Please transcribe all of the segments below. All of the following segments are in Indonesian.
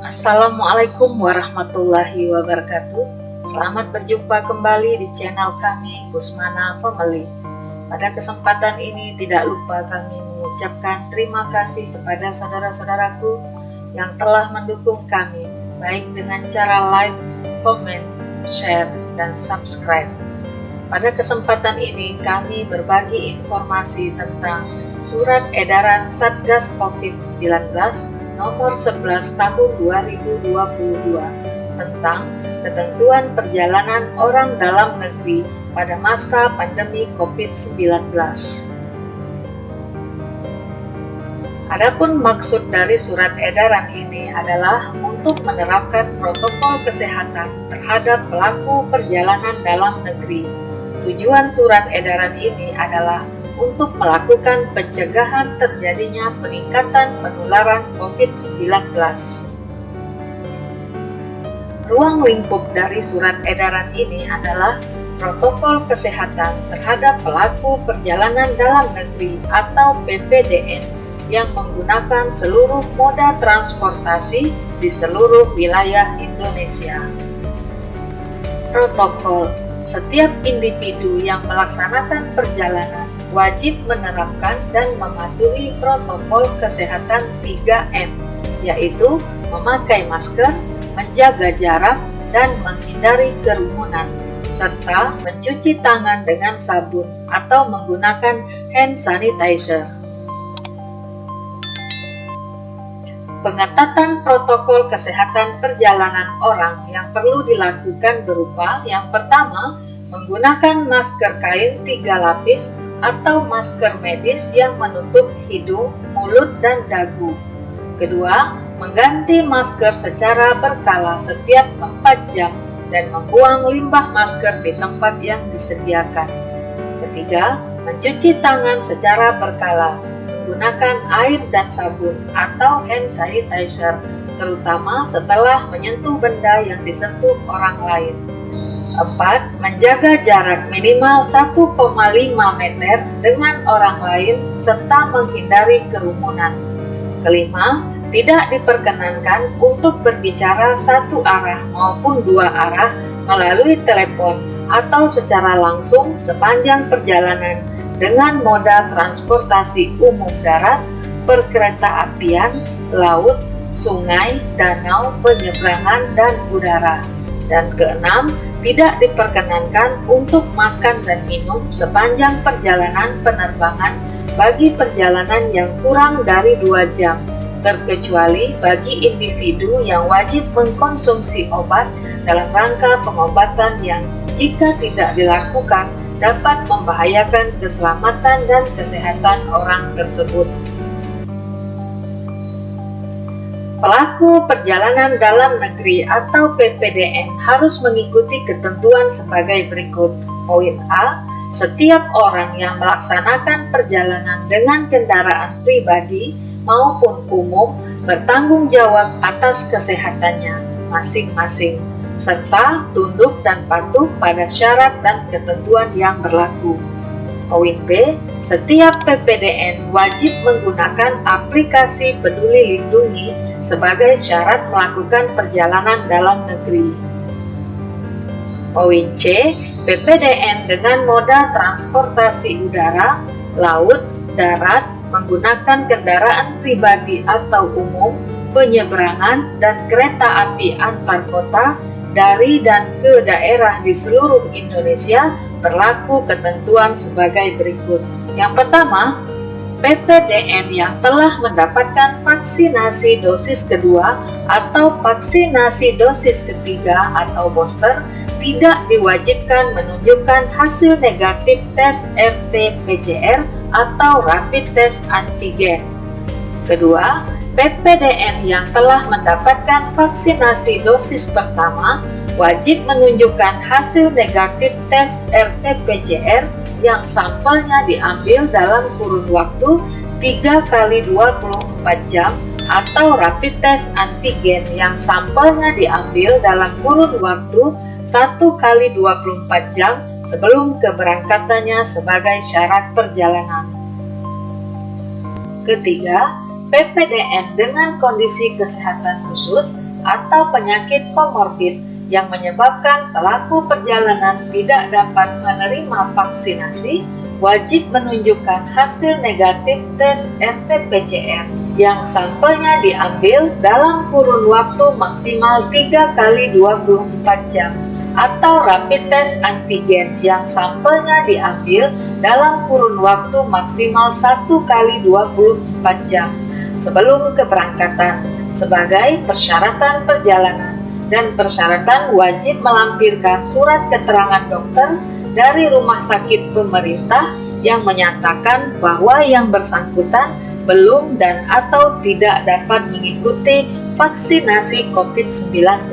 Assalamualaikum warahmatullahi wabarakatuh. Selamat berjumpa kembali di channel kami Kusmana Family. Pada kesempatan ini tidak lupa kami mengucapkan terima kasih kepada saudara-saudaraku yang telah mendukung kami, baik dengan cara like, komen, share, dan subscribe. Pada kesempatan ini kami berbagi informasi tentang Surat Edaran Satgas COVID-19 nomor 11 tahun 2022 tentang ketentuan perjalanan orang dalam negeri pada masa pandemi COVID-19. Adapun maksud dari surat edaran ini adalah untuk menerapkan protokol kesehatan terhadap pelaku perjalanan dalam negeri. Tujuan surat edaran ini adalah untuk melakukan pencegahan terjadinya peningkatan penularan COVID-19. Ruang lingkup dari surat edaran ini adalah protokol kesehatan terhadap pelaku perjalanan dalam negeri atau PPDN yang menggunakan seluruh moda transportasi di seluruh wilayah Indonesia. Protokol: setiap individu yang melaksanakan perjalanan wajib menerapkan dan mematuhi protokol kesehatan 3M, yaitu memakai masker, menjaga jarak, dan menghindari kerumunan, serta mencuci tangan dengan sabun atau menggunakan hand sanitizer. Pengetatan protokol kesehatan perjalanan orang yang perlu dilakukan berupa: yang pertama, menggunakan masker kain 3 lapis atau masker medis yang menutup hidung, mulut, dan dagu. Kedua, mengganti masker secara berkala setiap 4 jam dan membuang limbah masker di tempat yang disediakan. Ketiga, mencuci tangan secara berkala, menggunakan air dan sabun atau hand sanitizer, terutama setelah menyentuh benda yang disentuh orang lain. 4. Menjaga jarak minimal 1,5 meter dengan orang lain serta menghindari kerumunan. Kelima, tidak diperkenankan untuk berbicara satu arah maupun 2 arah melalui telepon atau secara langsung sepanjang perjalanan dengan moda transportasi umum darat, perkereta apian, laut, sungai, danau, penyeberangan, dan udara. Dan keenam, tidak diperkenankan untuk makan dan minum sepanjang perjalanan penerbangan bagi perjalanan yang kurang dari 2 jam, terkecuali bagi individu yang wajib mengkonsumsi obat dalam rangka pengobatan yang jika tidak dilakukan dapat membahayakan keselamatan dan kesehatan orang tersebut. Pelaku perjalanan dalam negeri atau PPDN harus mengikuti ketentuan sebagai berikut. Poin A. Setiap orang yang melaksanakan perjalanan dengan kendaraan pribadi maupun umum bertanggung jawab atas kesehatannya masing-masing, serta tunduk dan patuh pada syarat dan ketentuan yang berlaku. Poin B. Setiap PPDN wajib menggunakan aplikasi Peduli Lindungi sebagai syarat melakukan perjalanan dalam negeri. Poin C. PPDN dengan moda transportasi udara, laut, darat, menggunakan kendaraan pribadi atau umum, penyeberangan, dan kereta api antar kota dari dan ke daerah di seluruh Indonesia berlaku ketentuan sebagai berikut. Yang pertama, PPDN yang telah mendapatkan vaksinasi dosis kedua atau vaksinasi dosis ketiga atau booster tidak diwajibkan menunjukkan hasil negatif tes RT-PCR atau rapid test antigen. Kedua, PPDN yang telah mendapatkan vaksinasi dosis pertama wajib menunjukkan hasil negatif tes RT-PCR yang sampelnya diambil dalam kurun waktu 3 kali 24 jam atau rapid test antigen yang sampelnya diambil dalam kurun waktu 1 kali 24 jam sebelum keberangkatannya sebagai syarat perjalanan. Ketiga, PPDN dengan kondisi kesehatan khusus atau penyakit komorbid yang menyebabkan pelaku perjalanan tidak dapat menerima vaksinasi, wajib menunjukkan hasil negatif tes RT-PCR yang sampelnya diambil dalam kurun waktu maksimal 3 kali 24 jam atau rapid test antigen yang sampelnya diambil dalam kurun waktu maksimal 1 kali 24 jam sebelum keberangkatan sebagai persyaratan perjalanan, dan persyaratan wajib melampirkan surat keterangan dokter dari rumah sakit pemerintah yang menyatakan bahwa yang bersangkutan belum dan atau tidak dapat mengikuti vaksinasi COVID-19.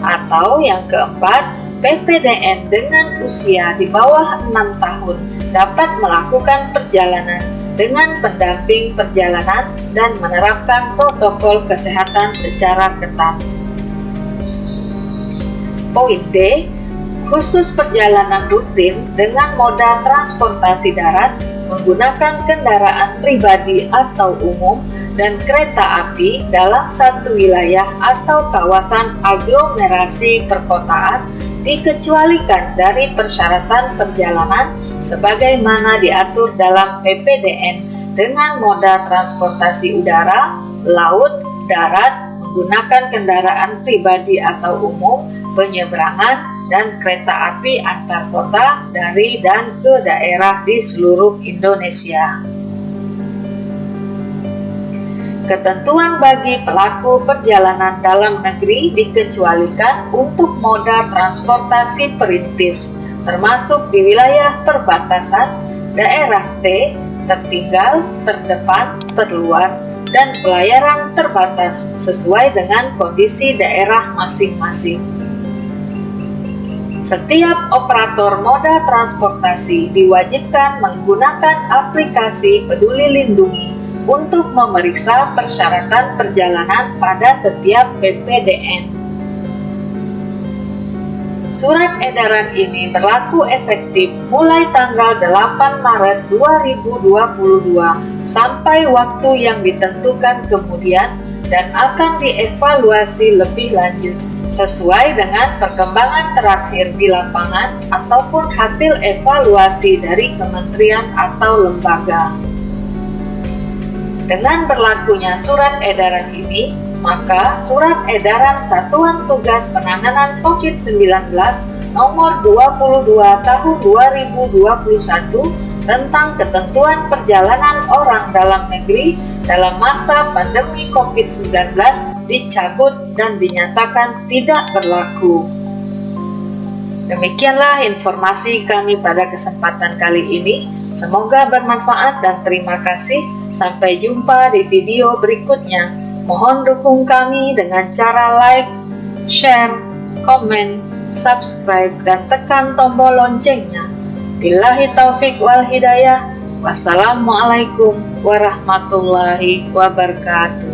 Atau yang keempat, PPDN dengan usia di bawah 6 tahun dapat melakukan perjalanan dengan pendamping perjalanan dan menerapkan protokol kesehatan secara ketat. Poin D, khusus perjalanan rutin dengan moda transportasi darat menggunakan kendaraan pribadi atau umum dan kereta api dalam satu wilayah atau kawasan aglomerasi perkotaan dikecualikan dari persyaratan perjalanan sebagaimana diatur dalam PPDN dengan moda transportasi udara, laut, darat, menggunakan kendaraan pribadi atau umum, penyeberangan, dan kereta api antar kota dari dan ke daerah di seluruh Indonesia. Ketentuan bagi pelaku perjalanan dalam negeri dikecualikan untuk moda transportasi perintis, termasuk di wilayah perbatasan, daerah T, tertinggal, terdepan, terluar, dan pelayaran terbatas sesuai dengan kondisi daerah masing-masing. Setiap operator moda transportasi diwajibkan menggunakan aplikasi Peduli Lindungi untuk memeriksa persyaratan perjalanan pada setiap PPDN. Surat edaran ini berlaku efektif mulai tanggal 8 Maret 2022 sampai waktu yang ditentukan kemudian dan akan dievaluasi lebih lanjut sesuai dengan perkembangan terakhir di lapangan ataupun hasil evaluasi dari kementerian atau lembaga. Dengan berlakunya surat edaran ini, maka Surat Edaran Satuan Tugas Penanganan COVID-19 Nomor 22 Tahun 2021 tentang ketentuan perjalanan orang dalam negeri dalam masa pandemi COVID-19 dicabut dan dinyatakan tidak berlaku. Demikianlah informasi kami pada kesempatan kali ini. Semoga bermanfaat dan terima kasih. Sampai jumpa di video berikutnya. Mohon dukung kami dengan cara like, share, komen, subscribe, dan tekan tombol loncengnya. Billahi taufik wal hidayah. Wassalamualaikum warahmatullahi wabarakatuh.